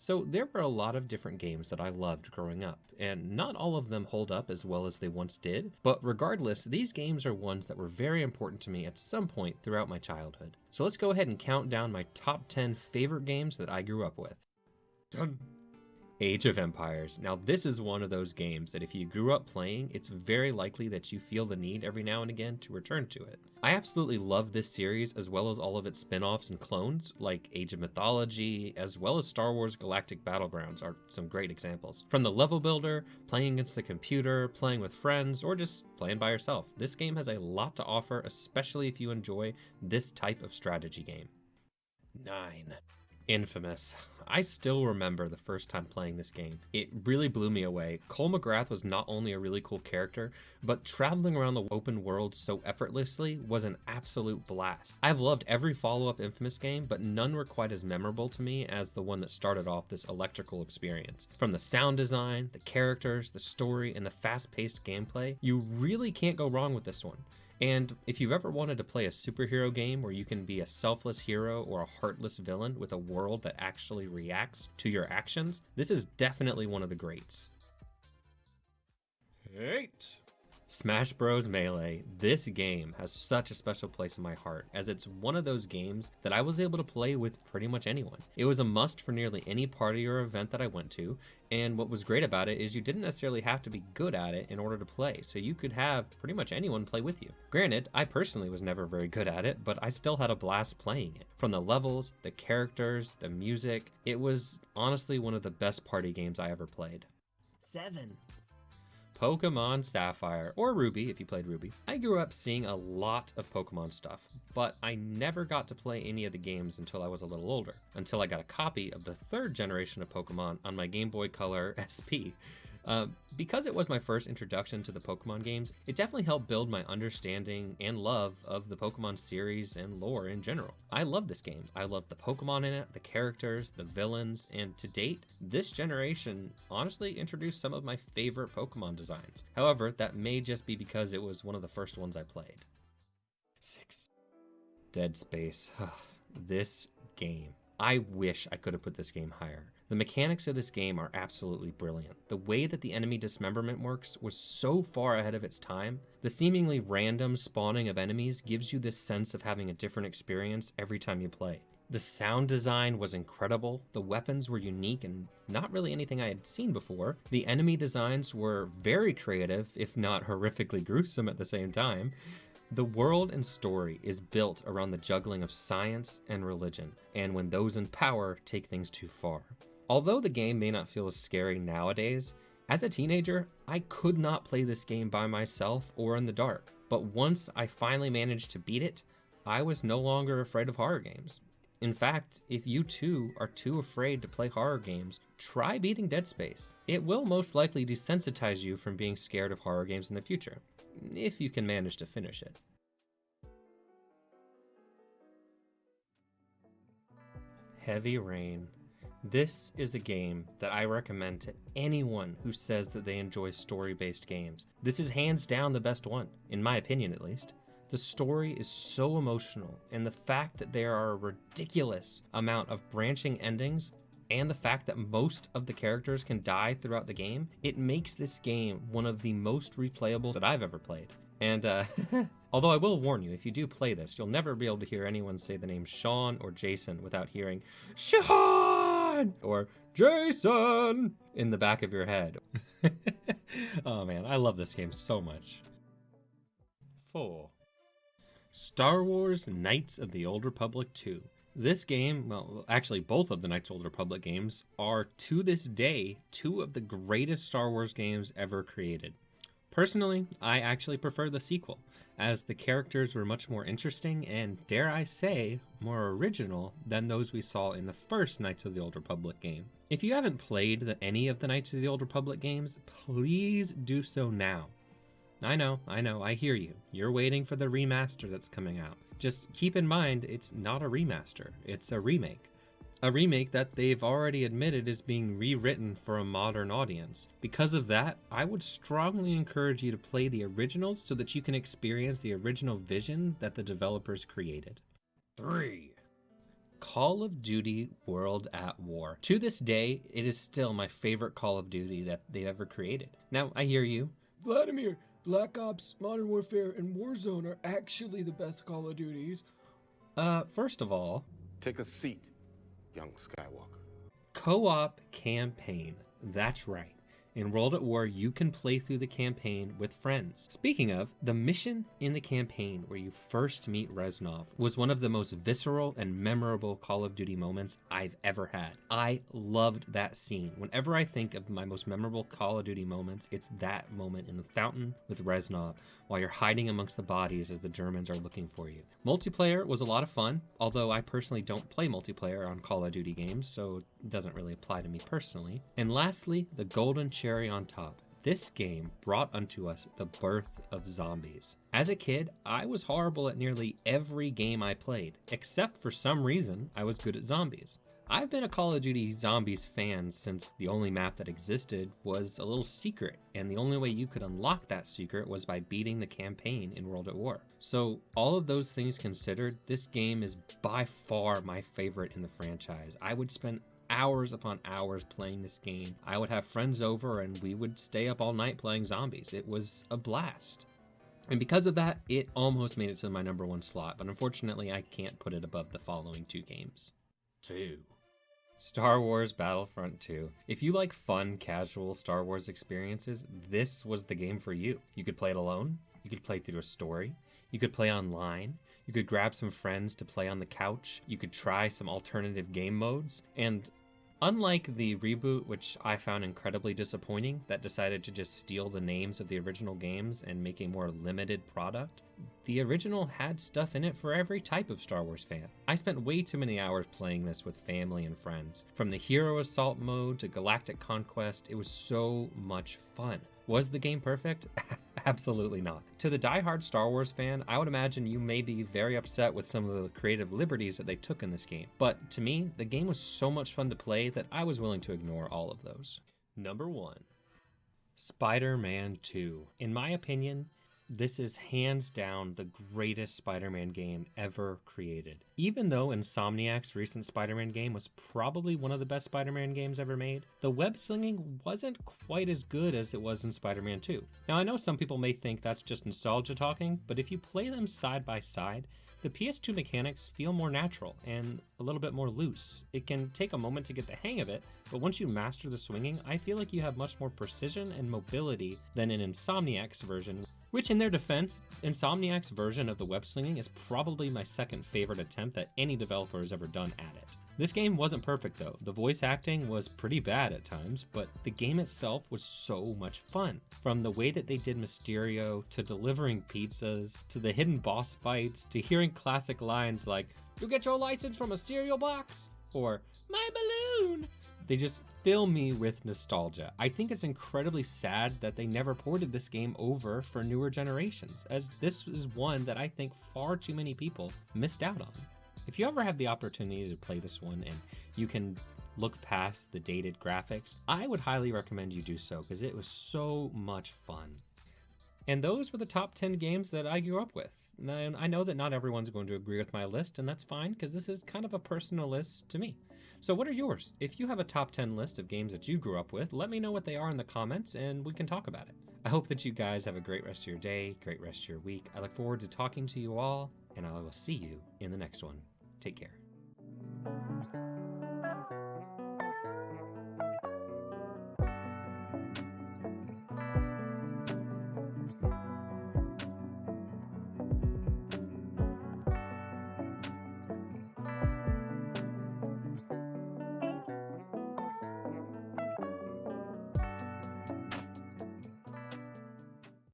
So there were a lot of different games that I loved growing up, and not all of them hold up as well as they once did, but regardless, these games are ones that were very important to me at some point throughout my childhood. So let's go ahead and count down my top 10 favorite games that I grew up with. Done. Age of Empires. Now this is one of those games that if you grew up playing, it's very likely that you feel the need every now and again to return to it. I absolutely love this series as well as all of its spin-offs and clones like Age of Mythology, as well as Star Wars Galactic Battlegrounds are some great examples. From the level builder, playing against the computer, playing with friends, or just playing by yourself, this game has a lot to offer, especially if you enjoy this type of strategy game. 9. Infamous. I still remember the first time playing this game. It really blew me away. Cole McGrath was not only a really cool character, but traveling around the open world so effortlessly was an absolute blast. I've loved every follow-up Infamous game, but none were quite as memorable to me as the one that started off this electrical experience. From the sound design, the characters, the story, and the fast-paced gameplay, you really can't go wrong with this one. And if you've ever wanted to play a superhero game where you can be a selfless hero or a heartless villain with a world that actually reacts to your actions, this is definitely one of the greats. 8. Smash Bros. Melee. This game has such a special place in my heart, as it's one of those games that I was able to play with pretty much anyone. It was a must for nearly any party or event that I went to, and what was great about it is you didn't necessarily have to be good at it in order to play, so you could have pretty much anyone play with you. Granted, I personally was never very good at it, but I still had a blast playing it. From the levels, the characters, the music, it was honestly one of the best party games I ever played. 7. Pokemon Sapphire, or Ruby if you played Ruby. I grew up seeing a lot of Pokemon stuff, but I never got to play any of the games until I was a little older, until I got a copy of the 3rd generation of Pokemon on my Game Boy Color SP. Because it was my first introduction to the Pokemon games, it definitely helped build my understanding and love of the Pokemon series and lore in general. I love this game. I love the Pokemon in it, the characters, the villains, and to date, this generation honestly introduced some of my favorite Pokemon designs. However, that may just be because it was one of the first ones I played. 6. Dead Space. This game. I wish I could have put this game higher. The mechanics of this game are absolutely brilliant. The way that the enemy dismemberment works was so far ahead of its time. The seemingly random spawning of enemies gives you this sense of having a different experience every time you play. The sound design was incredible, the weapons were unique and not really anything I had seen before. The enemy designs were very creative, if not horrifically gruesome at the same time. The world and story is built around the juggling of science and religion, and when those in power take things too far. Although the game may not feel as scary nowadays, as a teenager, I could not play this game by myself or in the dark. But once I finally managed to beat it, I was no longer afraid of horror games. In fact, if you too are too afraid to play horror games, try beating Dead Space. It will most likely desensitize you from being scared of horror games in the future, if you can manage to finish it. Heavy Rain. This is a game that I recommend to anyone who says that they enjoy story-based games. This is hands down the best one, in my opinion at least. The story is so emotional, and the fact that there are a ridiculous amount of branching endings, and the fact that most of the characters can die throughout the game, it makes this game one of the most replayable that I've ever played. And although I will warn you, if you do play this, you'll never be able to hear anyone say the name Sean or Jason without hearing Sean or Jason in the back of your head. Oh man, I love this game so much. 4. Star Wars Knights of the Old Republic 2. This game, well, actually both of the Knights of the Old Republic games are, to this day, 2 of the greatest Star Wars games ever created. Personally, I actually prefer the sequel, as the characters were much more interesting and, dare I say, more original than those we saw in the first Knights of the Old Republic game. If you haven't played any of the Knights of the Old Republic games, please do so now. I know, I hear you. You're waiting for the remaster that's coming out. Just keep in mind, it's not a remaster, it's a remake. A remake that they've already admitted is being rewritten for a modern audience. Because of that, I would strongly encourage you to play the originals so that you can experience the original vision that the developers created. 3. Call of Duty World at War. To this day, it is still my favorite Call of Duty that they've ever created. Now, I hear you. Vladimir, Black Ops, Modern Warfare, and Warzone are actually the best Call of Duties. First of all, take a seat, young Skywalker. Co-op campaign. That's right. In World at War, you can play through the campaign with friends. Speaking of, the mission in the campaign where you first meet Reznov was one of the most visceral and memorable Call of Duty moments I've ever had. I loved that scene. Whenever I think of my most memorable Call of Duty moments, it's that moment in the fountain with Reznov while you're hiding amongst the bodies as the Germans are looking for you. Multiplayer was a lot of fun, although I personally don't play multiplayer on Call of Duty games, so it doesn't really apply to me personally. And lastly, the golden cherry on top. This game brought unto us the birth of zombies. As a kid, I was horrible at nearly every game I played, except for some reason I was good at zombies. I've been a Call of Duty Zombies fan since the only map that existed was a little secret, and the only way you could unlock that secret was by beating the campaign in World at War. So all of those things considered, this game is by far my favorite in the franchise. I would spend hours upon hours playing this game. I would have friends over and we would stay up all night playing zombies. It was a blast. And because of that, it almost made it to my number one slot, but unfortunately I can't put it above the following two games. 2. Star Wars Battlefront 2. If you like fun, casual Star Wars experiences, this was the game for you. You could play it alone, you could play through a story, you could play online, you could grab some friends to play on the couch, you could try some alternative game modes, and unlike the reboot, which I found incredibly disappointing, that decided to just steal the names of the original games and make a more limited product, the original had stuff in it for every type of Star Wars fan. I spent way too many hours playing this with family and friends. From the Hero Assault mode to Galactic Conquest, it was so much fun. Was the game perfect? Absolutely not. To the diehard Star Wars fan, I would imagine you may be very upset with some of the creative liberties that they took in this game. But to me, the game was so much fun to play that I was willing to ignore all of those. Number 1. Spider-Man 2. In my opinion, this is hands down the greatest Spider-Man game ever created. Even though Insomniac's recent Spider-Man game was probably one of the best Spider-Man games ever made, the web slinging wasn't quite as good as it was in Spider-Man 2. Now I know some people may think that's just nostalgia talking, but if you play them side by side, the PS2 mechanics feel more natural and a little bit more loose. It can take a moment to get the hang of it, but once you master the swinging, I feel like you have much more precision and mobility than in Insomniac's version, which in their defense, Insomniac's version of the web slinging is probably my second favorite attempt that any developer has ever done at it. This game wasn't perfect though. The voice acting was pretty bad at times, but the game itself was so much fun. From the way that they did Mysterio, to delivering pizzas, to the hidden boss fights, to hearing classic lines like, "You get your license from a cereal box?" or "My balloon." They just fill me with nostalgia. I think it's incredibly sad that they never ported this game over for newer generations, as this is one that I think far too many people missed out on. If you ever have the opportunity to play this one and you can look past the dated graphics, I would highly recommend you do so because it was so much fun. And those were the top 10 games that I grew up with. And I know that not everyone's going to agree with my list, and that's fine because this is kind of a personal list to me. So what are yours? If you have a top 10 list of games that you grew up with, let me know what they are in the comments and we can talk about it. I hope that you guys have a great rest of your day, great rest of your week. I look forward to talking to you all, and I will see you in the next one. Take care.